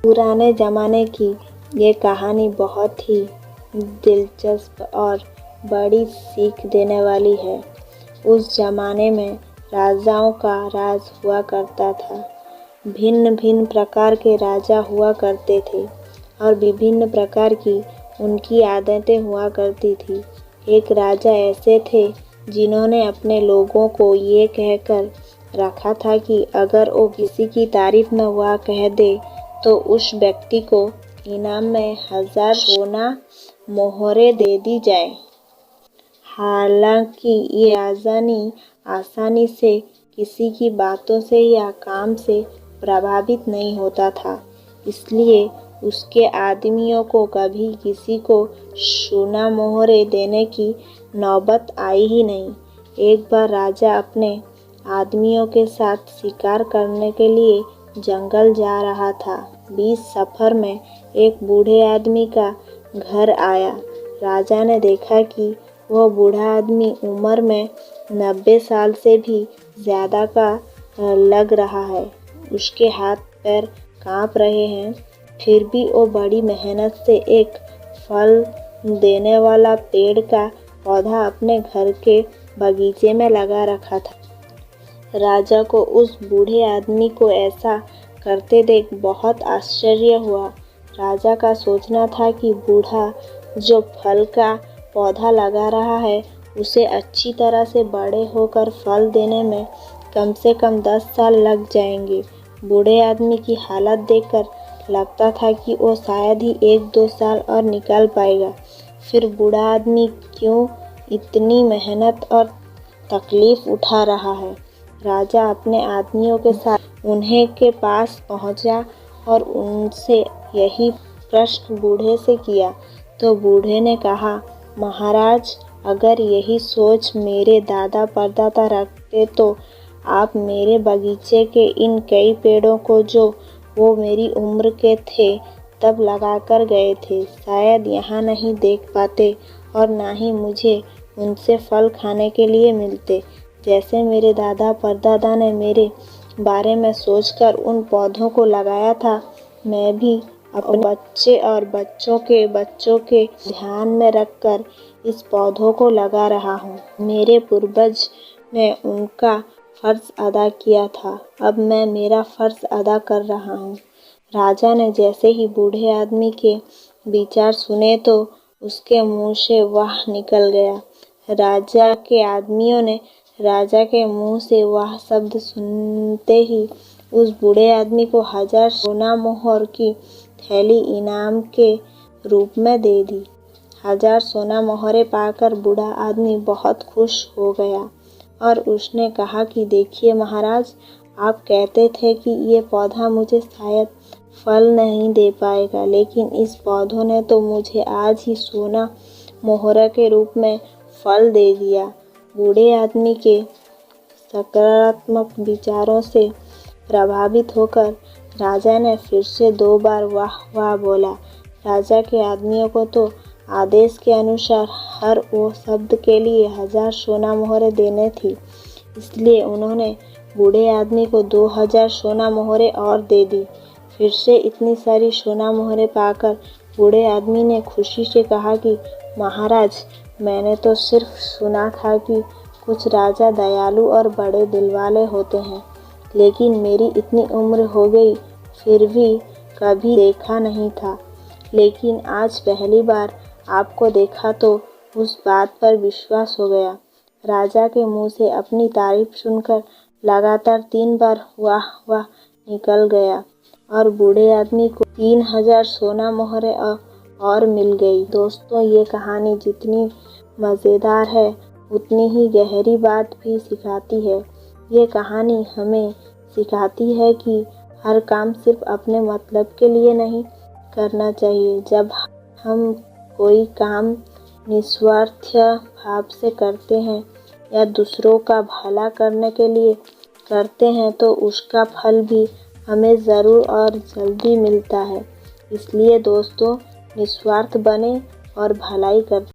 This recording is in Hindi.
पुराने ज़माने की ये कहानी बहुत ही दिलचस्प और बड़ी सीख देने वाली है। उस ज़माने में राजाओं का राज हुआ करता था। भिन्न भिन्न प्रकार के राजा हुआ करते थे और विभिन्न प्रकार की उनकी आदतें हुआ करती थी। एक राजा ऐसे थे जिन्होंने अपने लोगों को ये कहकर रखा था कि अगर वो किसी की तारीफ में वह कह दे तो उस व्यक्ति को इनाम में 1000 सोना मोहरें दे दी जाए। हालांकि ये आसानी से किसी की बातों से या काम से प्रभावित नहीं होता था, इसलिए उसके आदमियों को कभी किसी को सोना मोहरें देने की नौबत आई ही नहीं। एक बार राजा अपने आदमियों के साथ शिकार करने के लिए जंगल जा रहा था। बीच सफर में एक बूढ़े आदमी का घर आया। राजा ने देखा कि वह बूढ़ा आदमी उम्र में 90 साल से भी ज़्यादा का लग रहा है। उसके हाथ पैर कांप रहे हैं, फिर भी वो बड़ी मेहनत से एक फल देने वाला पेड़ का पौधा अपने घर के बगीचे में लगा रखा था। राजा को उस बूढ़े आदमी को ऐसा करते देख बहुत आश्चर्य हुआ। राजा का सोचना था कि बूढ़ा जो फल का पौधा लगा रहा है उसे अच्छी तरह से बड़े होकर फल देने में कम से कम 10 साल लग जाएंगे। बूढ़े आदमी की हालत देखकर लगता था कि वो शायद ही 1-2 साल और निकाल पाएगा। फिर बूढ़ा आदमी क्यों इतनी मेहनत और तकलीफ उठा रहा है? राजा अपने आदमियों के साथ उन्हें के पास पहुंचा और उनसे यही प्रश्न बूढ़े से किया। तो बूढ़े ने कहा, महाराज, अगर यही सोच मेरे दादा परदादा रखते तो आप मेरे बगीचे के इन कई पेड़ों को जो वो मेरी उम्र के थे तब लगा कर गए थे, शायद यहाँ नहीं देख पाते और ना ही मुझे उनसे फल खाने के लिए मिलते। जैसे मेरे दादा परदादा ने मेरे बारे में सोचकर उन पौधों को लगाया था, मैं भी अपने बच्चे और बच्चों के बच्चों के ध्यान में रखकर इस पौधों को लगा रहा हूँ। मेरे पूर्वज ने उनका फर्ज अदा किया था, अब मैं मेरा फर्ज अदा कर रहा हूँ। राजा ने जैसे ही बूढ़े आदमी के विचार सुने तो उसके मुंह से वाह निकल गया। राजा के आदमियों ने राजा के मुंह से वाह शब्द सुनते ही उस बूढ़े आदमी को 1000 सोना मोहर की थैली इनाम के रूप में दे दी। 1000 सोना मोहरें पाकर बूढ़ा आदमी बहुत खुश हो गया और उसने कहा कि देखिए महाराज, आप कहते थे कि ये पौधा मुझे शायद फल नहीं दे पाएगा, लेकिन इस पौधों ने तो मुझे आज ही सोना मोहरा के रूप में फल दे दिया। बूढ़े आदमी के सकारात्मक विचारों से प्रभावित होकर राजा ने फिर से 2 बार वाह वाह बोला। राजा के आदमियों को तो आदेश के अनुसार हर वो शब्द के लिए 1000 सोना मोहरें देने थी, इसलिए उन्होंने बूढ़े आदमी को 2000 सोना मोहरें और दे दी। फिर से इतनी सारी सोना मोहरें पाकर बूढ़े आदमी ने खुशी से कहा कि महाराज, मैंने तो सिर्फ सुना था कि कुछ राजा दयालु और बड़े दिल वाले होते हैं, लेकिन मेरी इतनी उम्र हो गई फिर भी कभी देखा नहीं था। लेकिन आज पहली बार आपको देखा तो उस बात पर विश्वास हो गया। राजा के मुंह से अपनी तारीफ सुनकर लगातार 3 बार वाह वाह निकल गया और बूढ़े आदमी को 3000 सोना मोहरें और मिल गई। दोस्तों, ये कहानी जितनी मज़ेदार है उतनी ही गहरी बात भी सिखाती है। ये कहानी हमें सिखाती है कि हर काम सिर्फ अपने मतलब के लिए नहीं करना चाहिए। जब हम कोई काम निस्वार्थ भाव से करते हैं या दूसरों का भला करने के लिए करते हैं तो उसका फल भी हमें ज़रूर और जल्दी मिलता है। इसलिए दोस्तों, निस्वार्थ बने और भलाई करते